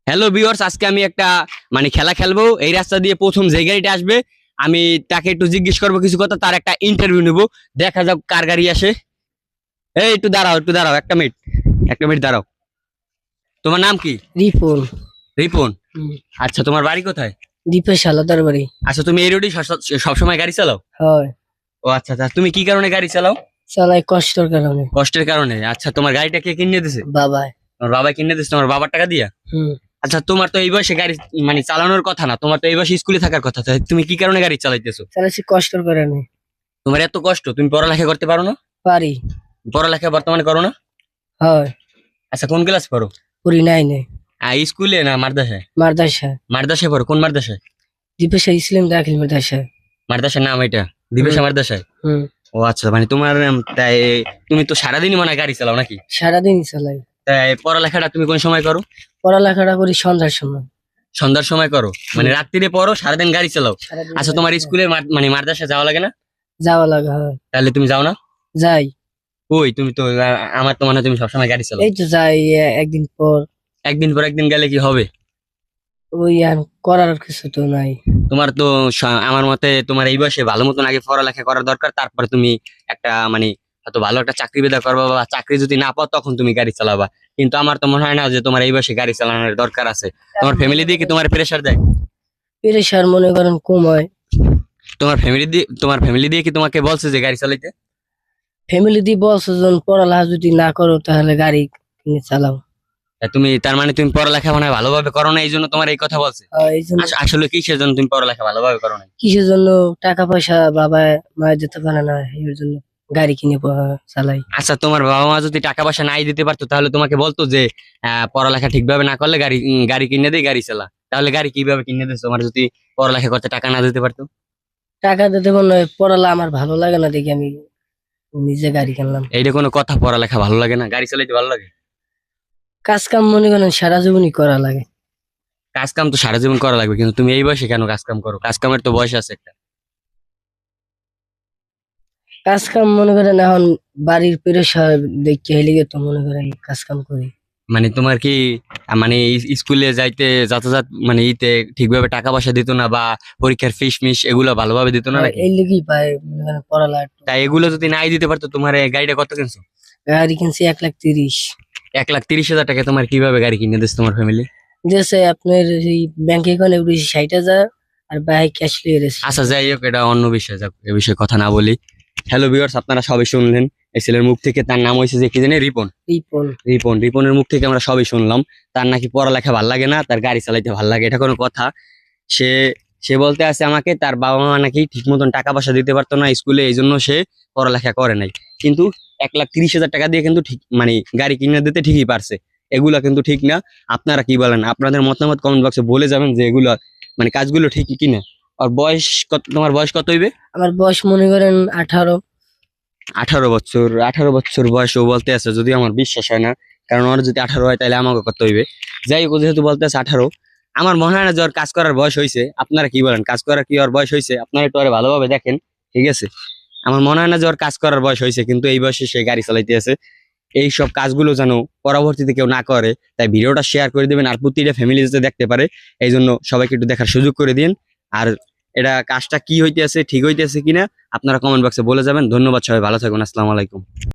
Hello viewers, আজকে আমি একটা খেলা খেলবো। এই রাস্তা দিয়ে প্রথম যে গাড়িটা আসবে আমি তাকে একটু জিজ্ঞেস করবো কিছু কথা, তার একটা ইন্টারভিউ নেবো। দেখা যাক কার গাড়ি আসে। এই একটু দাঁড়াও, একটা মিনিট দাঁড়াও। তোমার নাম কি? রিপন। রিপন। হুম। আচ্ছা, তোমার বাড়ি কোথায়? দীপেশ আলাদার বাড়ি। আচ্ছা, তুমি এই রোডে সবসময় গাড়ি চালাও? হয়। ও আচ্ছা আচ্ছা, তুমি কি কারণে গাড়ি চালাও? চালাই কষ্টর কারণে। কষ্টের কারণে। আচ্ছা, তোমার গাড়িটা কে কিনে দিছে? বাবাই। তোমার বাবা কিনে দিছে? তোমার বাবার টাকা দিয়া? হুম। আচ্ছা, তোমার তো এই বয়সে গাড়ি চালানোর কথা না, তোমার তো এই বয়সে স্কুলে থাকার কথা। তাই তুমি কি কারণে গাড়ি চালাইতেছো? চালাইছি কষ্টর কারণে। তোমার এত কষ্ট, তুমি পড়ালেখা করতে পারো না? পারি। পড়ালেখা বর্তমানে করো না? হয়। আচ্ছা, কোন ক্লাস পড়ো? পুরি নাইনে। স্কুলে না মাদ্রাসায়? মাদ্রাসা। মাদ্রাসায় পড়ো? কোন মাদ্রাসায়? দীপেশ ইসলাম দাখিল মাদ্রাসা। মাদ্রাসার নাম এটা দিবেশা মাদ্রাসায়? হুম। ও আচ্ছা, তোমার তাই তুমি তো সারাদিনই মনে হয় গাড়ি চালাও নাকি? সারাদিন চালাই। তাই পড়ালেখাটা তুমি কোন সময় করো? পড়ালেখাটা করি সন্ধ্যার সময়। সন্ধ্যার সময় করো? রাত্রিরে পড়ো, সারাদিন গাড়ি চালাও? সারাদিন আচ্ছা, তোমার স্কুলে মাদ্রাসা যাওয়া লাগে না? যাওয়া লাগা হয়। তাহলে তুমি যাও না? যাই। ওই তুমি তো আমার তো মনে হয় তুমি সবসময় গাড়ি চালাও। এই তো যাই একদিন পর। একদিন পর একদিন গেলে কি হবে? ওই আর করার কিছু তো নাই। তোমার তো আমার মতে তোমার এই বয়সে ভালো মতন আগে পড়ালেখা করার দরকার, তারপরে তুমি একটা হয়তো ভালো একটা চাকরি বেদা করবা, বা চাকরি যদি না পাও তখন তুমি গাড়ি চালাবা। কিন্তু আমার তো মনে হয় না যে তোমার এই বয়সে গাড়ি চালানোর দরকার আছে। তোমার ফ্যামিলি দিয়ে কি তোমার প্রেশার দেয়? প্রেশার মনে করেন কম হয়। তোমার ফ্যামিলি দিয়ে কি তোমাকে বলছে যে গাড়ি চালাইতে? ফ্যামিলি দিয়ে বলছে যখন পড়ালেখা যদি না করো তাহলে গাড়ি কিনে চালাও। তুমি তার মানে তুমি পড়ালেখা মনে হয় ভালোভাবে করো না, এই জন্য তোমার এই কথা বলছে? এই জন্য। আসলে কিসের জন্য তুমি পড়ালেখা ভালোভাবে করো না? কিসের জন্য? টাকা পয়সা বাবা মা দিতে পারে না, এর জন্য গাড়ি কিনে চালাই। আচ্ছা, তোমার বাবা মা যদি টাকা পয়সা নাই দিতে পারতো তাহলে তোমাকে বলতো যে পড়ালেখা ঠিকভাবে না করলে গাড়ি কিনে দেই, গাড়ি চালা। তাহলে গাড়ি কিভাবে কিনে দিস তোমার যদি পড়ালেখা করতে টাকা না দিতে পারতো? টাকা দিতে পারে না, পড়ালে আমার ভালো লাগে না দেখি আমি নিজে গাড়ি কিনলাম। এইটা কোনো কথা? পড়ালেখা ভালো লাগে না, গাড়ি চালাইতে ভালো লাগে? কাজ কাম মনে করেন সারা জীবনই করা লাগে। কাজ কাম তো সারা জীবন করা লাগবে, কিন্তু তুমি এই বয়সে কেন কাজ কাম করো? কাজ কামের তো বয়স আছে একটা। কাজ কাম মনে করেন এখন বাড়ির প্রেশার দেখে হেলিগে তো মনে করেন কাজ কাম করি। তোমার কি স্কুলে যাতায়াত ইতে ঠিকভাবে টাকা পয়সা দিত না, বা পরীক্ষার ফিস মিস এগুলো ভালোভাবে দিত না নাকি? এই লেগেই পায় মনে করেন পড়ালেখা। তাই এগুলো যদি নাই দিতে পারতো, তোমার এই গাড়িটা কত কিনছো? গাড়ি কিনছি 1,30,000। 1,30,000 টাকা তোমার কিভাবে গাড়ি কিনে দিচ্ছে তোমার ফ্যামিলি? যেছে আপনার এই ব্যাংকে এখানে 60,000 আর বাইক ক্যাশ লিয়ে গেছে। আচ্ছা, যাই হোক, এটা অন্য বিষয়, যাক এ বিষয়ে কথা না বলি। হ্যালো ভিউয়ার্স, আপনারা সবই শুনলেন এই ছেলের মুখ থেকে। তার নাম হয়েছে যে কি জানি, রিপন। রিপন। রিপনের মুখ থেকে আমরা সবই শুনলাম। তার নাকি পড়ালেখা ভাল লাগে না, তার গাড়ি চালাইতে ভাল লাগে। এটা কোনো কথা? সে সে বলতে আছে আমাকে তার বাবা মা নাকি ঠিক মতন টাকা পয়সা দিতে পারতো না স্কুলে, এই জন্য সে পড়ালেখা করে নাই। কিন্তু 1,30,000 টাকা দিয়ে কিন্তু ঠিক গাড়ি কিনে দিতে ঠিকই পারছে। এগুলা কিন্তু ঠিক না। আপনারা কি বলেন? আপনাদের মতামত কমেন্ট বক্সে বলে যাবেন যে এগুলা কাজগুলো ঠিক কিনা। আর বয়স কত? তোমার বয়স কত হইবে? আমার বয়স মনে করেন 18। 18 বছর? 18 বছর বয়স ও বলতে আছে, যদি আমার বিশ্বাস হয় না। কারণ ওর যদি 18 হয় তাহলে আমাকে কত হইবে। যাই হোক, যেহেতু বলতে আছে 18, আমার মনে হয় না যে ওর কাজ করার বয়স হয়েছে। আপনারা কি বলেন? কাজ করার কি ওর বয়স হয়েছে? আপনারা একটু ওরে ভালোভাবে দেখেন, ঠিক আছে? আমার মনে হয় না যে ওর কাজ করার বয়স হয়েছে, কিন্তু এই বয়সে সে গাড়ি চালাইতে আছে। এই সব কাজগুলো যেন পরবর্তীতে কেউ না করে, তাই ভিডিওটা শেয়ার করে দিবেন, আর প্রতিটা ফ্যামিলি যাতে দেখতে পারে এই জন্য সবাইকে একটু দেখার সুযোগ করে দিন। আর এটা কাজটা কি হইতে আছে, ঠিক হইতে আছে কিনা আপনারা কমেন্ট বক্সে বলে যাবেন। ধন্যবাদ, সবাই ভালো থাকুন। আসসালামু আলাইকুম।